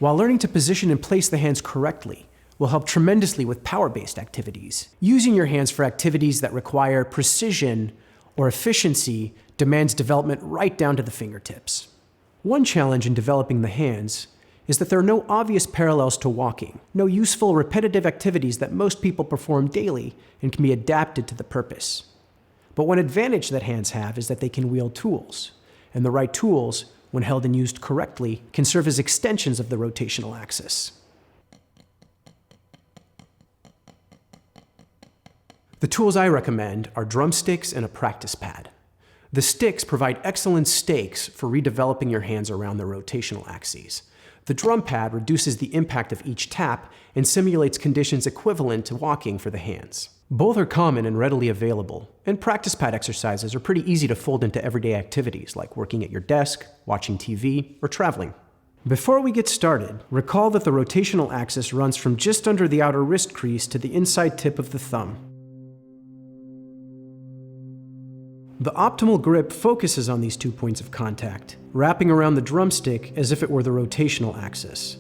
while learning to position and place the hands correctly will help tremendously with power-based activities. Using your hands for activities that require precision or efficiency demands development right down to the fingertips. One challenge in developing the hands is that there are no obvious parallels to walking, no useful repetitive activities that most people perform daily and can be adapted to the purpose. But one advantage that hands have is that they can wield tools, and the right tools, when held and used correctly, can serve as extensions of the rotational axis. The tools I recommend are drumsticks and a practice pad. The sticks provide excellent stakes for redeveloping your hands around the rotational axes. The drum pad reduces the impact of each tap and simulates conditions equivalent to walking for the hands. Both are common and readily available, and practice pad exercises are pretty easy to fold into everyday activities like working at your desk, watching TV, or traveling. Before we get started, recall that the rotational axis runs from just under the outer wrist crease to the inside tip of the thumb. The optimal grip focuses on these 2 points of contact, wrapping around the drumstick as if it were the rotational axis.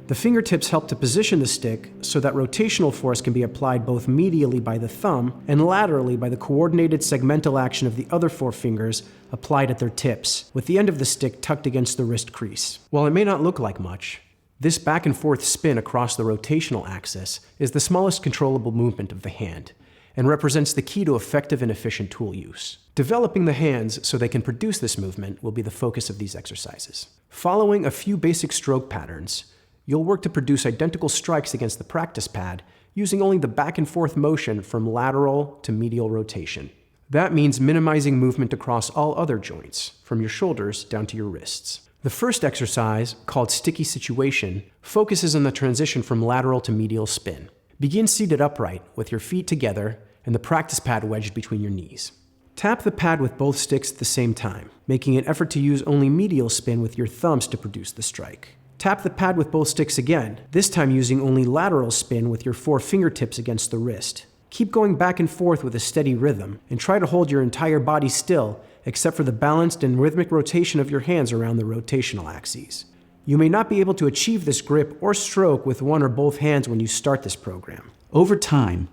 The fingertips help to position the stick so that rotational force can be applied both medially by the thumb and laterally by the coordinated segmental action of the other 4 fingers applied at their tips, with the end of the stick tucked against the wrist crease. While it may not look like much, this back and forth spin across the rotational axis is the smallest controllable movement of the hand, and represents the key to effective and efficient tool use. Developing the hands so they can produce this movement will be the focus of these exercises. Following a few basic stroke patterns, you'll work to produce identical strikes against the practice pad using only the back and forth motion from lateral to medial rotation. That means minimizing movement across all other joints, from your shoulders down to your wrists. The first exercise, called sticky situation, focuses on the transition from lateral to medial spin. Begin seated upright with your feet together and the practice pad wedged between your knees. Tap the pad with both sticks at the same time, making an effort to use only medial spin with your thumbs to produce the strike. Tap the pad with both sticks again, this time using only lateral spin with your 4 fingertips against the wrist. Keep going back and forth with a steady rhythm, and try to hold your entire body still, except for the balanced and rhythmic rotation of your hands around the rotational axes. You may not be able to achieve this grip or stroke with one or both hands when you start this program. Over time,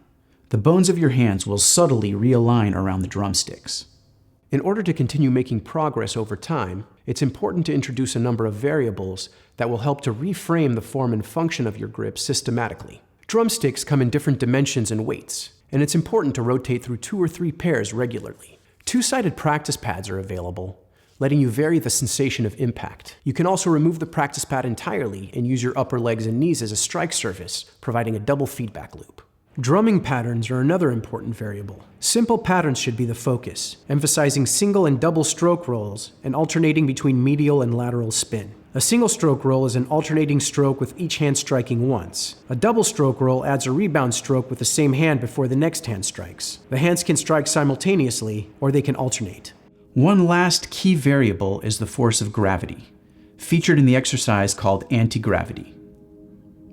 the bones of your hands will subtly realign around the drumsticks. In order to continue making progress over time, it's important to introduce a number of variables that will help to reframe the form and function of your grip systematically. Drumsticks come in different dimensions and weights, and it's important to rotate through 2 or 3 pairs regularly. 2-sided practice pads are available, letting you vary the sensation of impact. You can also remove the practice pad entirely and use your upper legs and knees as a strike surface, providing a double feedback loop. Drumming patterns are another important variable. Simple patterns should be the focus, emphasizing single and double stroke rolls and alternating between medial and lateral spin. A single stroke roll is an alternating stroke with each hand striking once. A double stroke roll adds a rebound stroke with the same hand before the next hand strikes. The hands can strike simultaneously, or they can alternate. One last key variable is the force of gravity, featured in the exercise called anti-gravity.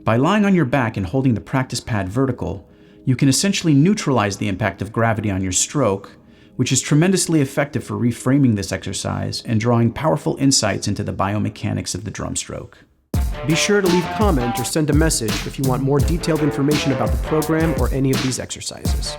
By lying on your back and holding the practice pad vertical, you can essentially neutralize the impact of gravity on your stroke, which is tremendously effective for reframing this exercise and drawing powerful insights into the biomechanics of the drum stroke. Be sure to leave a comment or send a message if you want more detailed information about the program or any of these exercises.